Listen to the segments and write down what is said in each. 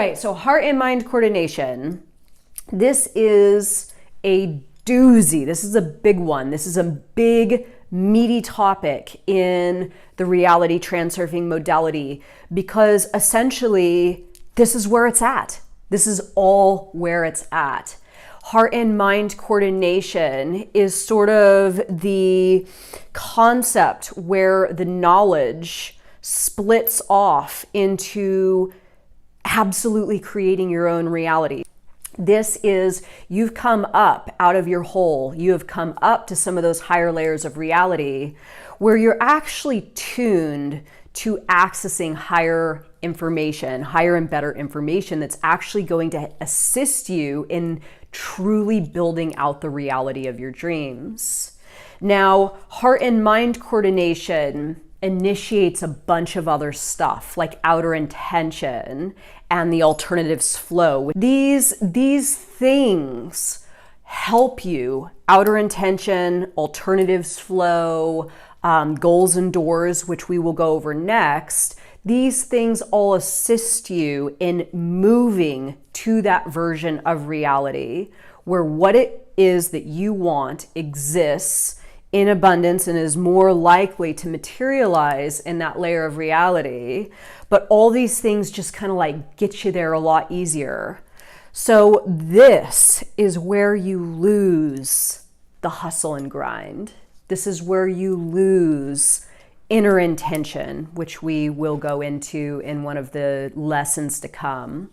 right, so heart and mind coordination. This is a doozy. This is a big one. This is a big, meaty topic in the reality transurfing modality, because essentially this is where it's at. This is all where it's at. Heart and mind coordination is sort of the concept where the knowledge splits off into absolutely creating your own reality. This is, you've come up out of your hole. You have come up to some of those higher layers of reality where you're actually tuned to accessing higher information, higher and better information that's actually going to assist you in truly building out the reality of your dreams. Now, heart and mind coordination initiates a bunch of other stuff like outer intention and the alternatives flow. These things help you, outer intention, alternatives flow, goals and doors, which we will go over next. These things all assist you in moving to that version of reality where what it is that you want exists in abundance and is more likely to materialize in that layer of reality. But all these things just kind of like get you there a lot easier. So this is where you lose the hustle and grind. This is where you lose inner intention, which we will go into in one of the lessons to come.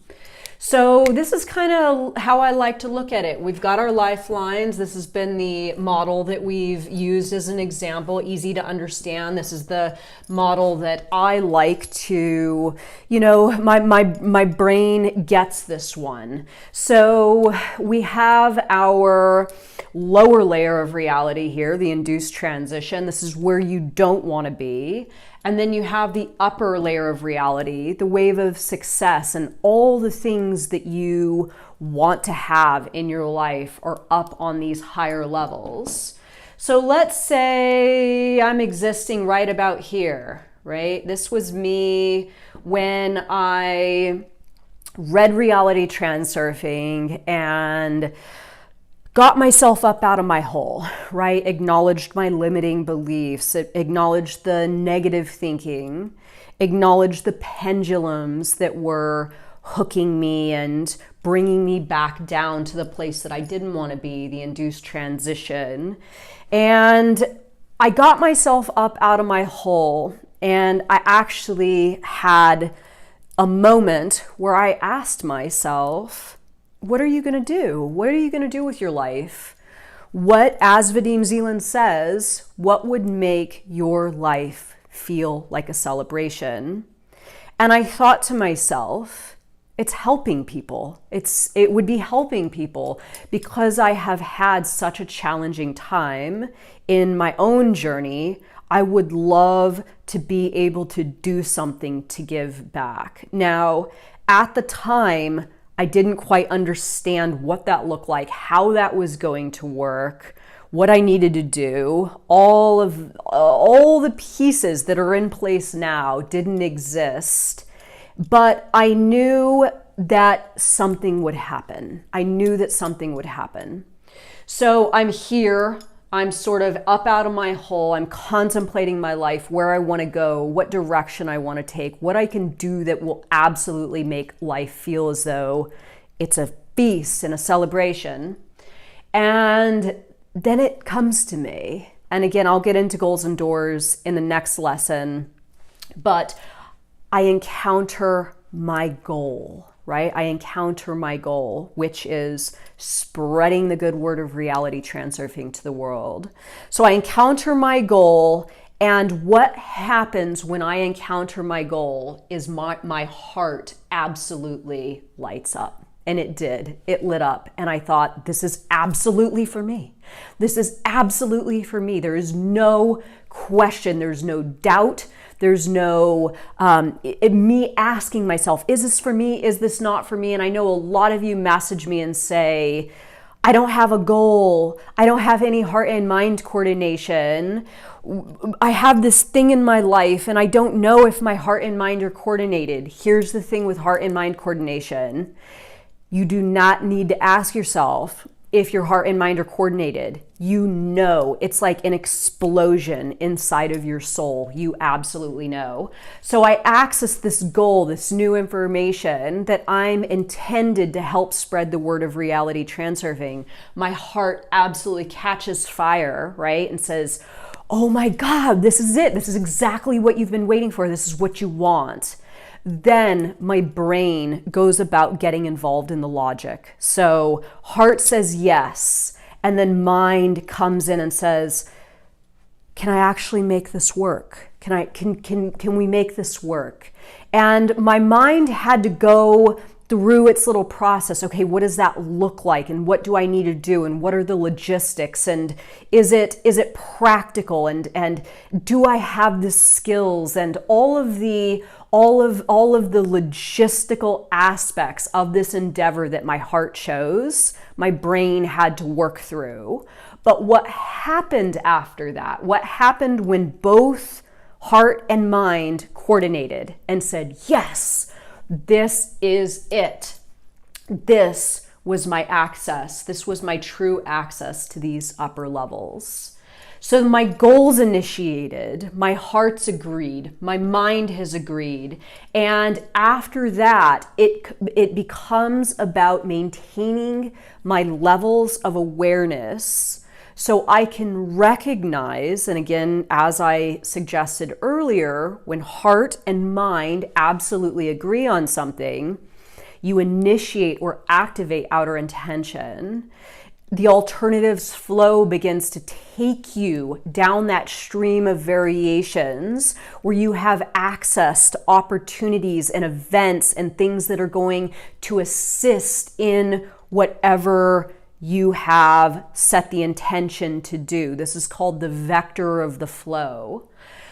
So this is kind of how I like to look at it. We've got our lifelines. This has been the model that we've used as an example, easy to understand. This is the model that I like to, you know, my brain gets this one. So we have our lower layer of reality here, the induced transition. This is where you don't want to be. And then you have the upper layer of reality, the wave of success, and all the things that you want to have in your life are up on these higher levels. So let's say I'm existing right about here, right? This was me when I read Reality Transurfing and got myself up out of my hole, right? Acknowledged my limiting beliefs, acknowledged the negative thinking, acknowledged the pendulums that were hooking me and bringing me back down to the place that I didn't want to be, the induced transition. And I got myself up out of my hole, and I actually had a moment where I asked myself, what are you going to do? What are you going to do with your life? What, as Vadim Zeland says, what would make your life feel like a celebration? And I thought to myself, it's helping people. It would be helping people because I have had such a challenging time in my own journey. I would love to be able to do something to give back. Now, at the time, I didn't quite understand what that looked like, how that was going to work, what I needed to do. All the pieces that are in place now didn't exist, but I knew that something would happen. I knew that something would happen. So I'm here. I'm sort of up out of my hole. I'm contemplating my life, where I want to go, what direction I want to take, what I can do that will absolutely make life feel as though it's a feast and a celebration. And then it comes to me. And again, I'll get into goals and doors in the next lesson, but I encounter my goal. Right? I encounter my goal, which is spreading the good word of reality transurfing to the world. So I encounter my goal, and what happens when I encounter my goal is my heart absolutely lights up. And it did. It lit up. And I thought, this is absolutely for me. This is absolutely for me. There is no question. There's no doubt. There's no me asking myself, is this for me? Is this not for me? And I know a lot of you message me and say, I don't have a goal. I don't have any heart and mind coordination. I have this thing in my life and I don't know if my heart and mind are coordinated. Here's the thing with heart and mind coordination. You do not need to ask yourself if your heart and mind are coordinated. You know, it's like an explosion inside of your soul. You absolutely know. So I access this goal, this new information that I'm intended to help spread the word of reality transurfing. My heart absolutely catches fire, right? And says, oh my God, this is it. This is exactly what you've been waiting for. This is what you want. Then my brain goes about getting involved in the logic. So heart says yes, and then mind comes in and says, can I actually make this work? Can we make this work? And my mind had to go through its little process. Okay, what does that look like? And what do I need to do? And what are the logistics? And is it practical? And do I have the skills? And all of the logistical aspects of this endeavor that my heart chose, my brain had to work through. But what happened after that? What happened when both heart and mind coordinated and said, yes, this is it. This was my access. This was my true access to these upper levels. So my goals initiated, my heart's agreed, my mind has agreed. And after that, it becomes about maintaining my levels of awareness so I can recognize, and again, as I suggested earlier, when heart and mind absolutely agree on something, you initiate or activate outer intention. The alternatives flow begins to take you down that stream of variations where you have access to opportunities and events and things that are going to assist in whatever you have set the intention to do. This is called the vector of the flow.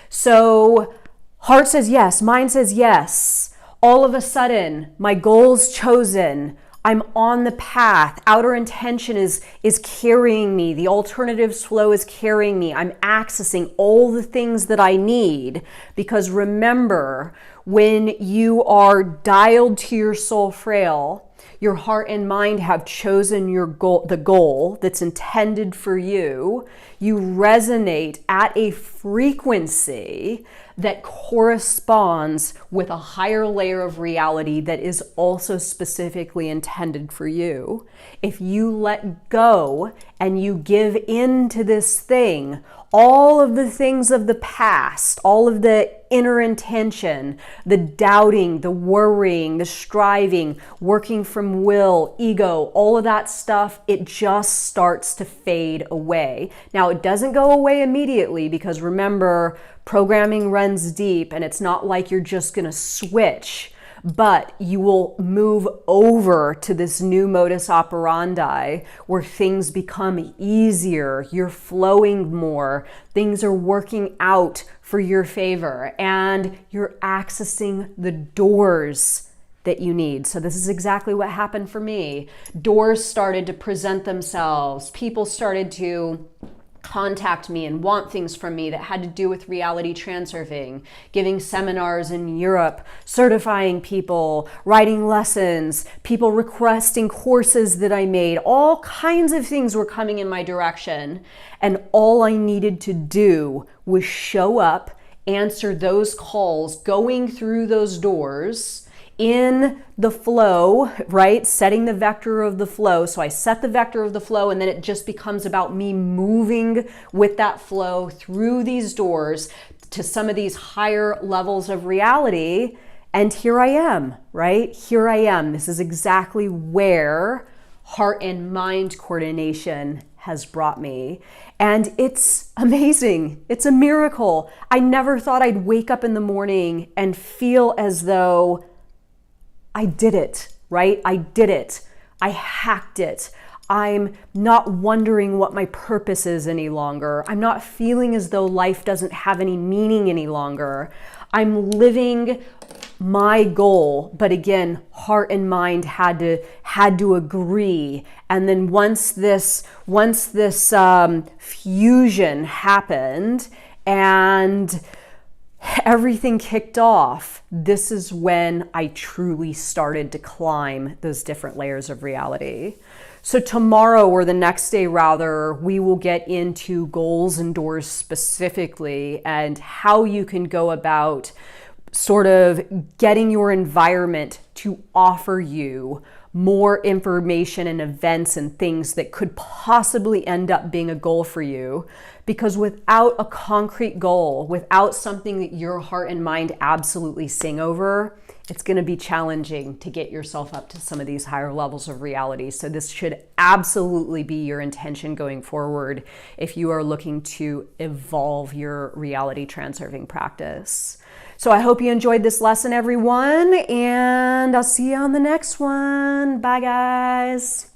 So heart says yes, mind says yes. All of a sudden, my goal's chosen. I'm on the path. Outer intention is carrying me. The alternatives flow is carrying me. I'm accessing all the things that I need. Because remember, when you are dialed to your soul frail, your heart and mind have chosen your goal, the goal that's intended for you. You resonate at a frequency that corresponds with a higher layer of reality that is also specifically intended for you. If you let go and you give in to this thing, all of the things of the past, all of the inner intention, the doubting, the worrying, the striving, working from will, ego, all of that stuff, it just starts to fade away. Now, it doesn't go away immediately because remember, programming runs deep and it's not like you're just going to switch, but you will move over to this new modus operandi where things become easier, you're flowing more, things are working out for your favor, and you're accessing the doors that you need. So this is exactly what happened for me. Doors started to present themselves. People started to contact me and want things from me that had to do with reality transurfing, giving seminars in Europe, certifying people, writing lessons, people requesting courses that I made. All kinds of things were coming in my direction. And all I needed to do was show up, answer those calls, going through those doors in the flow, right? Setting the vector of the flow. So I set the vector of the flow, and then it just becomes about me moving with that flow through these doors to some of these higher levels of reality. And here I am, right? Here I am. This is exactly where heart and mind coordination has brought me. And it's amazing. It's a miracle. I never thought I'd wake up in the morning and feel as though I did it, right? I did it. I hacked it. I'm not wondering what my purpose is any longer. I'm not feeling as though life doesn't have any meaning any longer. I'm living my goal, but again, heart and mind had to agree. And then once this fusion happened and everything kicked off, this is when I truly started to climb those different layers of reality. So tomorrow, or the next day rather, we will get into goals and doors specifically and how you can go about sort of getting your environment to offer you more information and events and things that could possibly end up being a goal for you. Because without a concrete goal, without something that your heart and mind absolutely sing over, it's going to be challenging to get yourself up to some of these higher levels of reality. So this should absolutely be your intention going forward if you are looking to evolve your reality transurfing practice. So I hope you enjoyed this lesson, everyone, and I'll see you on the next one. Bye, guys.